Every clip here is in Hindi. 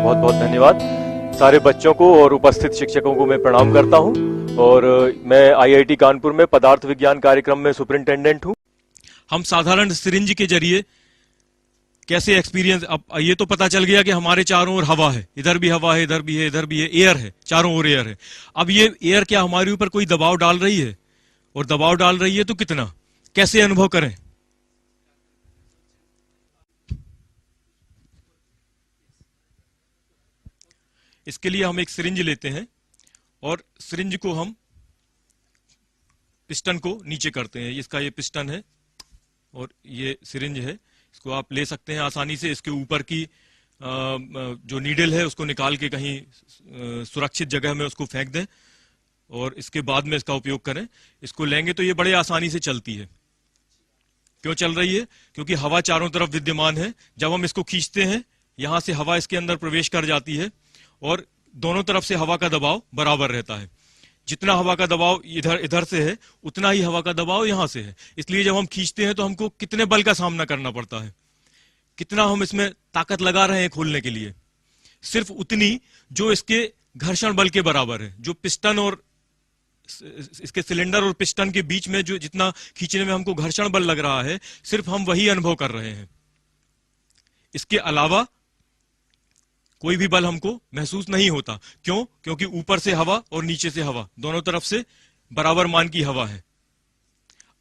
बहुत बहुत धन्यवाद। सारे बच्चों को और उपस्थित शिक्षकों को मैं प्रणाम करता हूं और मैं आईआईटी कानपुर में पदार्थ विज्ञान कार्यक्रम में सुपरिंटेंडेंट हूं। हम साधारण सिरिंज के जरिए कैसे एक्सपीरियंस, अब ये तो पता चल गया कि हमारे चारों ओर हवा है, इधर भी हवा है, इधर भी है, इधर भी है, एयर है, चारों ओर एयर है। अब ये एयर क्या हमारे ऊपर कोई दबाव डाल रही है, और दबाव डाल रही है तो कितना, कैसे अनुभव करें? इसके लिए हम एक सिरिंज लेते हैं और सिरिंज को हम पिस्टन को नीचे करते हैं। इसका ये पिस्टन है और ये सिरिंज है। इसको आप ले सकते हैं आसानी से। इसके ऊपर की जो नीडल है उसको निकाल के कहीं सुरक्षित जगह में उसको फेंक दें और इसके बाद में इसका उपयोग करें। इसको लेंगे तो ये बड़े आसानी से चलती है। क्यों चल रही है? क्योंकि हवा चारों तरफ विद्यमान है। जब हम इसको खींचते हैं यहां से हवा इसके अंदर प्रवेश कर जाती है और दोनों तरफ से हवा का दबाव बराबर रहता है। जितना हवा का दबाव इधर से है उतना ही हवा का दबाव यहां से है। इसलिए जब हम खींचते हैं तो हमको कितने बल का सामना करना पड़ता है, कितना हम इसमें ताकत लगा रहे हैं खोलने के लिए, सिर्फ उतनी जो इसके घर्षण बल के बराबर है। जो पिस्टन और इसके सिलेंडर और पिस्टन के बीच में जो जितना खींचने में हमको घर्षण बल लग रहा है, सिर्फ हम वही अनुभव कर रहे हैं। इसके अलावा कोई भी बल हमको महसूस नहीं होता। क्यों? क्योंकि ऊपर से हवा और नीचे से हवा, दोनों तरफ से बराबर मान की हवा है।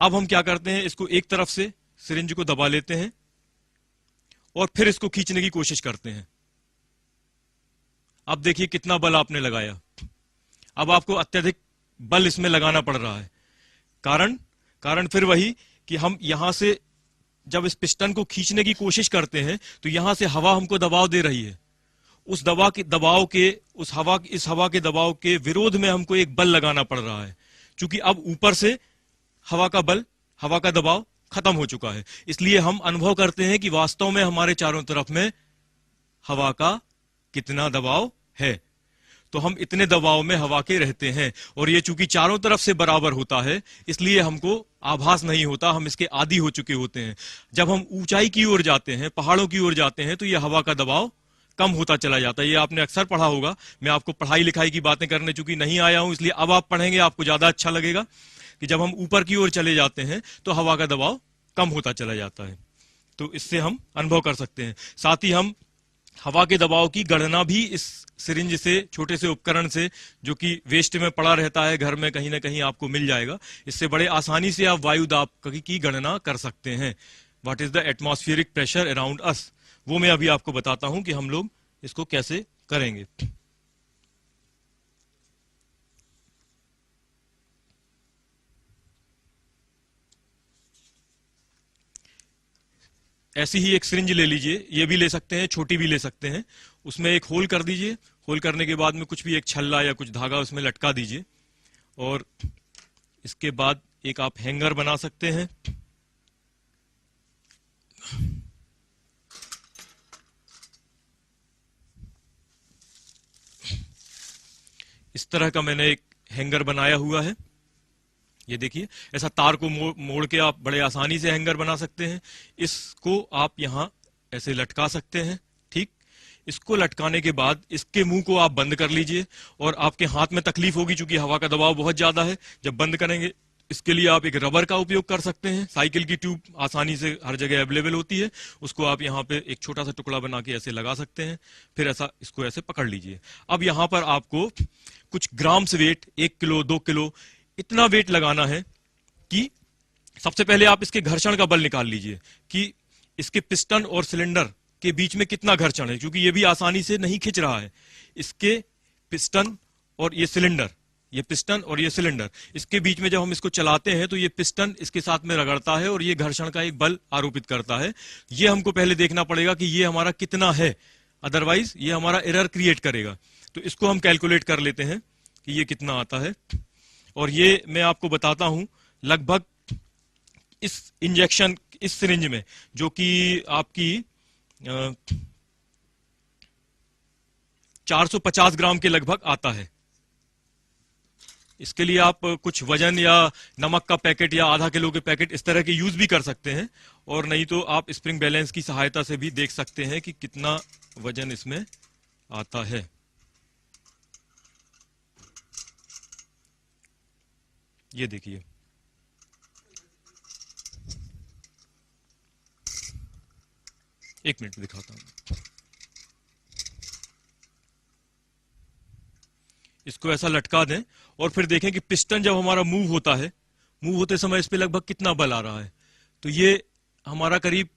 अब हम क्या करते हैं, इसको एक तरफ से सिरिंज को दबा लेते हैं और फिर इसको खींचने की कोशिश करते हैं। अब देखिए कितना बल आपने लगाया। अब आपको अत्यधिक बल इसमें लगाना पड़ रहा है। कारण फिर वही कि हम यहां से जब इस पिस्टन को खींचने की कोशिश करते हैं तो यहां से हवा हमको दबाव दे रही है। उस हवा के दबाव के विरोध में हमको एक बल लगाना पड़ रहा है। क्योंकि अब ऊपर से हवा का दबाव खत्म हो चुका है। इसलिए हम अनुभव करते हैं कि वास्तव में हमारे चारों तरफ में हवा का कितना दबाव है। तो हम इतने दबाव में हवा के रहते हैं और ये चूंकि चारों तरफ से बराबर होता है इसलिए हमको आभास नहीं होता, हम इसके आदी हो चुके होते हैं। जब हम ऊंचाई की ओर जाते हैं, पहाड़ों की ओर जाते हैं, तो ये हवा का दबाव कम होता चला जाता है। ये आपने अक्सर पढ़ा होगा। मैं आपको पढ़ाई लिखाई की बातें करने चूंकि नहीं आया हूं, इसलिए अब आप पढ़ेंगे, आपको ज्यादा अच्छा लगेगा कि जब हम ऊपर की ओर चले जाते हैं तो हवा का दबाव कम होता चला जाता है। तो इससे हम अनुभव कर सकते हैं। साथ ही हम हवा के दबाव की गणना भी इस सिरिंज से, छोटे से उपकरण से, जो कि वेस्ट में पड़ा रहता है घर में, कहीं ना कहीं आपको मिल जाएगा। इससे बड़े आसानी से आप वायु दाब की गणना कर सकते हैं। What is the atmospheric pressure around us, वो मैं अभी आपको बताता हूं कि हम लोग इसको कैसे करेंगे। ऐसी ही एक सिरिंज ले लीजिए, ये भी ले सकते हैं, छोटी भी ले सकते हैं। उसमें एक होल कर दीजिए। होल करने के बाद में कुछ भी एक छल्ला या कुछ धागा उसमें लटका दीजिए और इसके बाद एक आप हैंगर बना सकते हैं। इस तरह का मैंने एक हैंगर बनाया हुआ है। ये देखिए, ऐसा तार को मोड़ के आप बड़े आसानी से हैंगर बना सकते हैं। इसको आप यहां ऐसे लटका सकते हैं। ठीक, इसको लटकाने के बाद इसके मुंह को आप बंद कर लीजिए और आपके हाथ में तकलीफ होगी क्योंकि हवा का दबाव बहुत ज्यादा है। जब बंद करेंगे, इसके लिए आप एक रबर का उपयोग कर सकते हैं। साइकिल की ट्यूब आसानी से हर जगह अवेलेबल होती है, उसको आप यहाँ पे एक छोटा सा टुकड़ा बना के ऐसे लगा सकते हैं। फिर ऐसा इसको ऐसे पकड़ लीजिए। अब यहाँ पर आपको कुछ ग्राम्स वेट, 1 किलो 2 किलो इतना वेट लगाना है कि सबसे पहले आप इसके घर्षण का बल निकाल लीजिए कि इसके पिस्टन और सिलेंडर के बीच में कितना घर्षण है, क्योंकि ये भी आसानी से नहीं खिंच रहा है। इसके पिस्टन और ये सिलेंडर, ये पिस्टन और ये सिलेंडर, इसके बीच में जब हम इसको चलाते हैं तो ये पिस्टन इसके साथ में रगड़ता है और ये घर्षण का एक बल आरोपित करता है। ये हमको पहले देखना पड़ेगा कि ये हमारा कितना है, अदरवाइज ये हमारा एरर क्रिएट करेगा। तो इसको हम कैलकुलेट कर लेते हैं कि ये कितना आता है। और ये मैं आपको बताता हूं, लगभग इस इंजेक्शन, इस सिरिंज में, जो कि आपकी 450 ग्राम के लगभग आता है। इसके लिए आप कुछ वजन या नमक का पैकेट या आधा किलो के पैकेट इस तरह के यूज भी कर सकते हैं, और नहीं तो आप स्प्रिंग बैलेंस की सहायता से भी देख सकते हैं कि कितना वजन इसमें आता है। ये देखिए, एक मिनट दिखाता हूं। इसको ऐसा लटका दें और फिर देखें कि पिस्टन जब हमारा मूव होता है, मूव होते समय इस पे लगभग कितना बल आ रहा है। तो ये हमारा करीब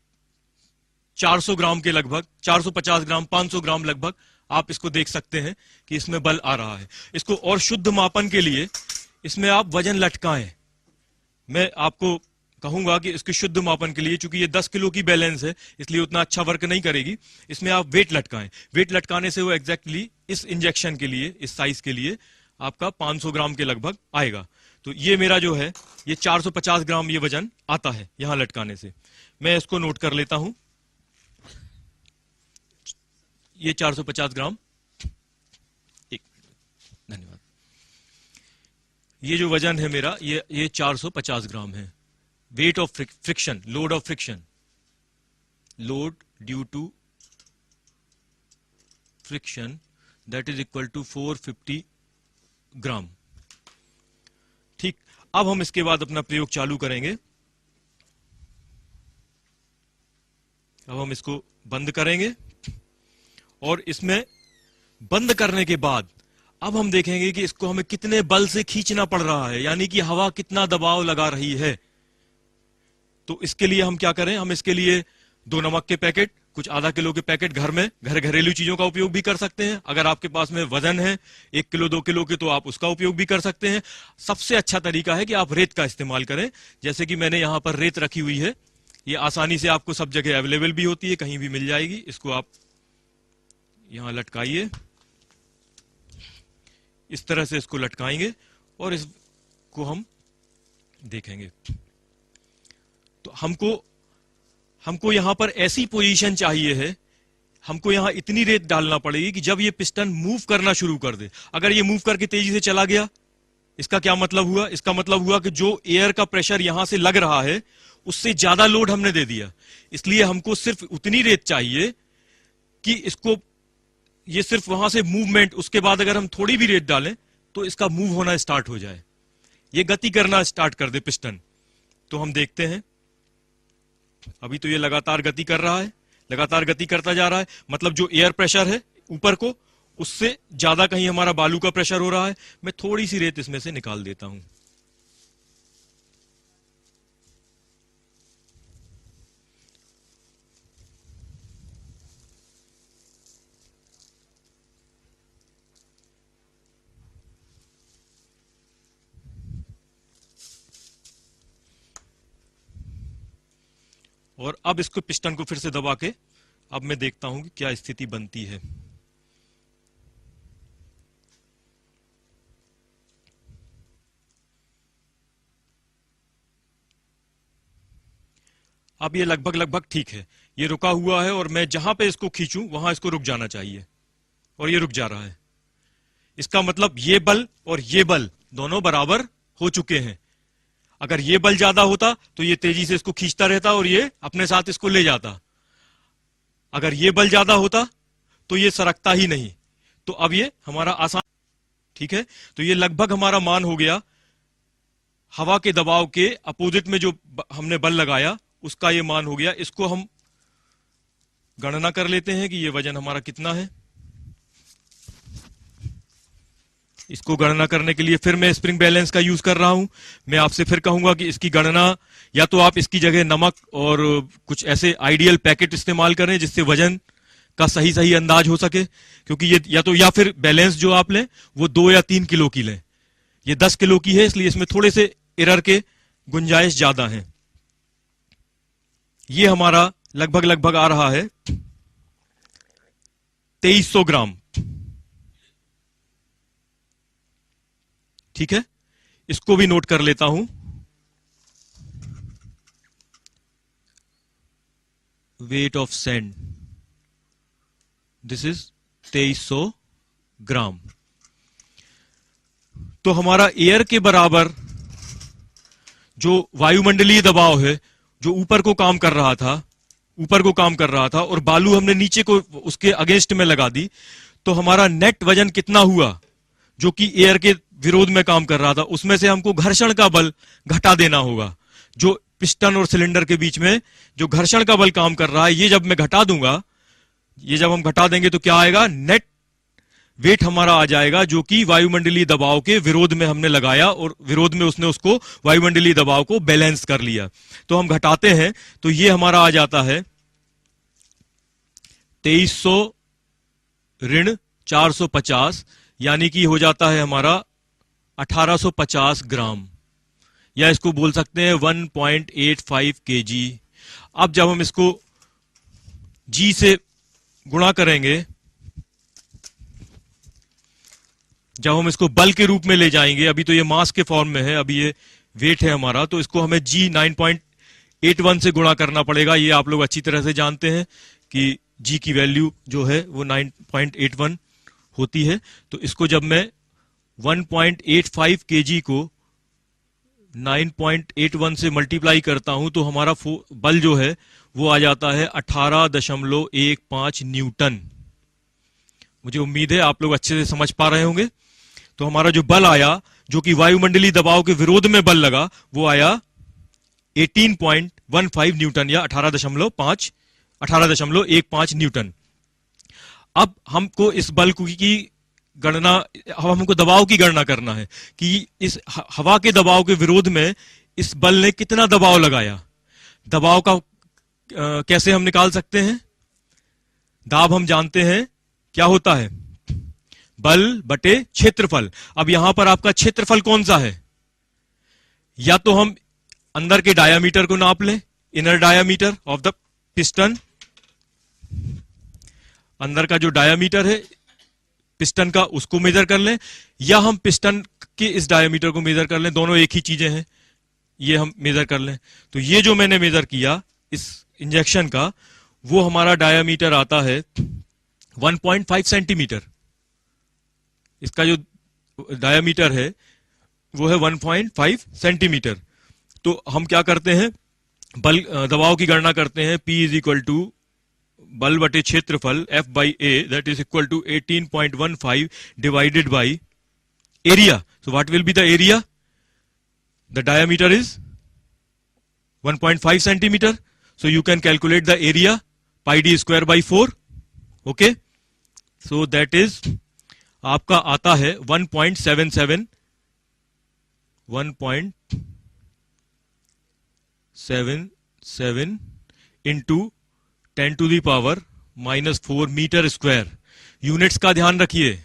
400 ग्राम के लगभग, 450 ग्राम, 500 ग्राम लगभग आप इसको देख सकते हैं कि इसमें बल आ रहा है। इसको और शुद्ध मापन के लिए इसमें आप वजन लटकाएं। मैं आपको कहूंगा कि इसके शुद्ध मापन के लिए, चूंकि ये 10 किलो की बैलेंस है इसलिए उतना अच्छा वर्क नहीं करेगी, इसमें आप वेट लटकाएं। वेट लटकाने से वो एग्जैक्टली इस इंजेक्शन के लिए, इस साइज के लिए आपका 500 ग्राम के लगभग आएगा। तो ये मेरा जो है ये 450 ग्राम ये वजन आता है यहां लटकाने से। मैं इसको नोट कर लेता हूं। ये 450 ग्राम, एक धन्यवाद। ये जो वजन है मेरा ये 450 ग्राम है। Weight of friction, load of friction, load due to friction, that is equal to 450 gram. ठीक, अब हम इसके बाद अपना प्रयोग चालू करेंगे। अब हम इसको बंद करेंगे और इसमें बंद करने के बाद अब हम देखेंगे कि इसको हमें कितने बल से खींचना पड़ रहा है, यानी कि हवा कितना दबाव लगा रही है। तो इसके लिए हम क्या करें, हम इसके लिए 2 नमक के पैकेट, कुछ आधा किलो के पैकेट घर में, घरेलू चीजों का उपयोग भी कर सकते हैं। अगर आपके पास में वजन है 1 किलो 2 किलो के तो आप उसका उपयोग भी कर सकते हैं। सबसे अच्छा तरीका है कि आप रेत का इस्तेमाल करें। जैसे कि मैंने यहां पर रेत रखी हुई है, ये आसानी से आपको सब जगह अवेलेबल भी होती है, कहीं भी मिल जाएगी। इसको आप यहां लटकाइए, इस तरह से इसको लटकाएंगे और इसको हम देखेंगे। तो हमको यहां पर ऐसी पोजीशन चाहिए है, हमको यहां इतनी रेत डालना पड़ेगी कि जब ये पिस्टन मूव करना शुरू कर दे। अगर ये मूव करके तेजी से चला गया, इसका क्या मतलब हुआ? इसका मतलब हुआ कि जो एयर का प्रेशर यहां से लग रहा है उससे ज्यादा लोड हमने दे दिया। इसलिए हमको सिर्फ उतनी रेत चाहिए कि इसको, ये सिर्फ वहां से मूवमेंट, उसके बाद अगर हम थोड़ी भी रेत डालें तो इसका मूव होना स्टार्ट हो जाए, ये गति करना स्टार्ट कर दे पिस्टन। तो हम देखते हैं, अभी तो ये लगातार गति कर रहा है, लगातार गति करता जा रहा है। मतलब जो एयर प्रेशर है ऊपर को, उससे ज्यादा कहीं हमारा बालू का प्रेशर हो रहा है। मैं थोड़ी सी रेत इसमें से निकाल देता हूं। और अब इसको, पिस्टन को फिर से दबा के अब मैं देखता हूं कि क्या स्थिति बनती है। अब ये लगभग ठीक है, ये रुका हुआ है और मैं जहां पे इसको खींचूं वहां इसको रुक जाना चाहिए, और ये रुक जा रहा है। इसका मतलब ये बल और ये बल दोनों बराबर हो चुके हैं। अगर ये बल ज्यादा होता तो ये तेजी से इसको खींचता रहता और ये अपने साथ इसको ले जाता। अगर ये बल ज्यादा होता तो ये सरकता ही नहीं। तो अब ये हमारा आसान, ठीक है। तो ये लगभग हमारा मान हो गया, हवा के दबाव के अपोजिट में जो हमने बल लगाया उसका ये मान हो गया। इसको हम गणना कर लेते हैं कि ये वजन हमारा कितना है। इसको गणना करने के लिए फिर मैं स्प्रिंग बैलेंस का यूज कर रहा हूं। मैं आपसे फिर कहूंगा कि इसकी गणना, या तो आप इसकी जगह नमक और कुछ ऐसे आइडियल पैकेट इस्तेमाल करें जिससे वजन का सही अंदाज हो सके, क्योंकि ये या फिर बैलेंस जो आप लें वो 2 या 3 किलो की लें। ये 10 किलो की है, इसलिए इसमें थोड़े से एरर के गुंजाइश ज्यादा है। ये हमारा लगभग आ रहा है 2300 ग्राम, ठीक है। इसको भी नोट कर लेता हूं। Weight of sand, this is 2300 ग्राम। तो हमारा एयर के बराबर जो वायुमंडलीय दबाव है, जो ऊपर को काम कर रहा था और बालू हमने नीचे को उसके अगेंस्ट में लगा दी, तो हमारा नेट वजन कितना हुआ जो कि एयर के विरोध में काम कर रहा था, उसमें से हमको घर्षण का बल घटा देना होगा। जो पिस्टन और सिलेंडर के बीच में जो घर्षण का बल काम कर रहा है, ये जब मैं घटा दूंगा, ये जब हम घटा देंगे तो क्या आएगा, नेट वेट हमारा आ जाएगा जो कि वायुमंडलीय दबाव के विरोध में हमने लगाया और विरोध में उसने उसको वायुमंडलीय दबाव को बैलेंस कर लिया। तो हम घटाते हैं तो ये हमारा आ जाता है 2300 ऋण 450, यानी कि हो जाता है हमारा 1850 ग्राम, या इसको बोल सकते हैं 1.85 kg। अब जब हम इसको जी से गुणा करेंगे, जब हम इसको बल के रूप में ले जाएंगे, अभी तो ये मास के फॉर्म में है, अभी ये वेट है हमारा, तो इसको हमें जी 9.81 से गुणा करना पड़ेगा। ये आप लोग अच्छी तरह से जानते हैं कि जी की वैल्यू जो है वो 9.81 होती है। तो इसको जब मैं 1.85 kg को 9.81 से मल्टीप्लाई करता हूं तो हमारा बल जो है वो आ जाता है 18.15 न्यूटन। मुझे उम्मीद है आप लोग अच्छे से समझ पा रहे होंगे। तो हमारा जो बल आया, जो कि वायुमंडलीय दबाव के विरोध में बल लगा, वो आया 18.15 न्यूटन या 18.15 न्यूटन। अब हमको इस बल की गणना, हमको दबाव की गणना करना है कि इस हवा के दबाव के विरोध में इस बल ने कितना दबाव लगाया। दबाव का कैसे हम निकाल सकते हैं, दाब हम जानते हैं क्या होता है, बल बटे क्षेत्रफल। अब यहां पर आपका क्षेत्रफल कौन सा है, या तो हम अंदर के डायामीटर को नाप लें, inner diameter of the piston, अंदर का जो डायामीटर है पिस्टन का उसको मेजर कर लें, या हम पिस्टन के इस डायामीटर को मेजर कर लें, दोनों एक ही चीजें हैं, ये हम मेजर कर लें। तो ये जो मैंने मेजर किया इस इंजेक्शन का, वो हमारा डायामीटर आता है 1.5 सेंटीमीटर। इसका जो डायामीटर है वो है 1.5 सेंटीमीटर। तो हम क्या करते हैं, बल दबाव की गणना करते हैं, P इज इक्वल टू बल बटे क्षेत्रफल F by A, that is equal to 18.15 divided by area. So what will be the area, the diameter is 1.5 centimetre, so you can calculate the area pi d square by 4. okay, so that is आपका आता है 1.77 into 10 to the power -4 metre square. Units का ध्यान रखिए,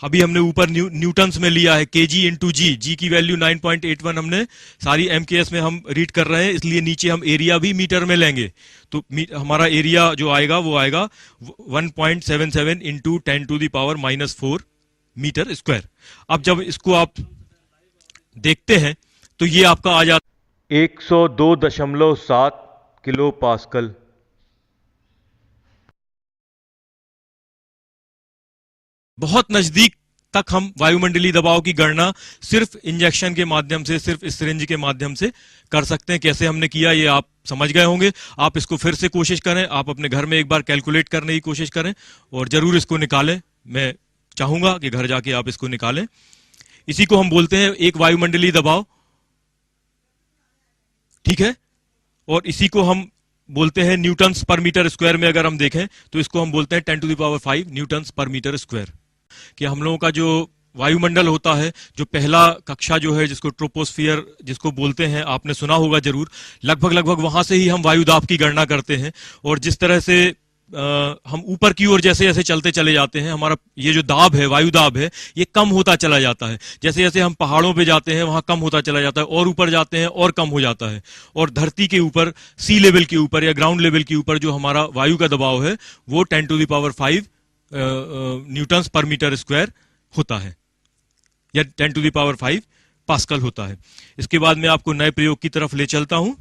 अभी हमने ऊपर न्यूटन्स में लिया है, केजी इंटू जी, जी की वैल्यू 9.81 हमने सारी एमकेएस में हम रीड कर रहे हैं, इसलिए नीचे हम एरिया भी मीटर में लेंगे। तो हमारा एरिया जो आएगा वो आएगा 1.77 into 10 to the power -4 metre square. अब जब इसको आप देखते हैं तो ये आपका आ जाता 102.7 किलो पास्कल। बहुत नजदीक तक हम वायुमंडलीय दबाव की गणना सिर्फ इंजेक्शन के माध्यम से, सिर्फ इस सिरिंज के माध्यम से कर सकते हैं। कैसे हमने किया ये आप समझ गए होंगे। आप इसको फिर से कोशिश करें, आप अपने घर में एक बार कैलकुलेट करने की कोशिश करें और जरूर इसको निकालें। मैं चाहूंगा कि घर जाके आप इसको निकालें। इसी को हम बोलते हैं एक वायुमंडलीय दबाव, ठीक है, और इसी को हम बोलते हैं न्यूटन्स पर मीटर स्क्वायर में अगर हम देखें तो इसको हम बोलते हैं 10 टू द पावर 5 न्यूटन्स पर मीटर स्क्वायर। कि हम लोगों का जो वायुमंडल होता है, जो पहला कक्षा जो है जिसको ट्रोपोस्फियर जिसको बोलते हैं, आपने सुना होगा जरूर, लगभग वहां से ही हम वायुदाब की गणना करते हैं। और जिस तरह से हम ऊपर की ओर जैसे जैसे चलते चले जाते हैं, हमारा ये जो दाब है, वायुदाब है, ये कम होता चला जाता है। जैसे जैसे हम पहाड़ों पे जाते हैं वहां कम होता चला जाता है, और ऊपर जाते हैं और कम हो जाता है। और धरती के ऊपर, सी लेवल के ऊपर या ग्राउंड लेवल के ऊपर जो हमारा वायु का दबाव है वो 10 टू द पावर 5 न्यूटन्स पर मीटर स्क्वायर होता है, या 10 टू द पावर 5 पास्कल होता है। इसके बाद मैं आपको नए प्रयोग की तरफ ले चलता हूं।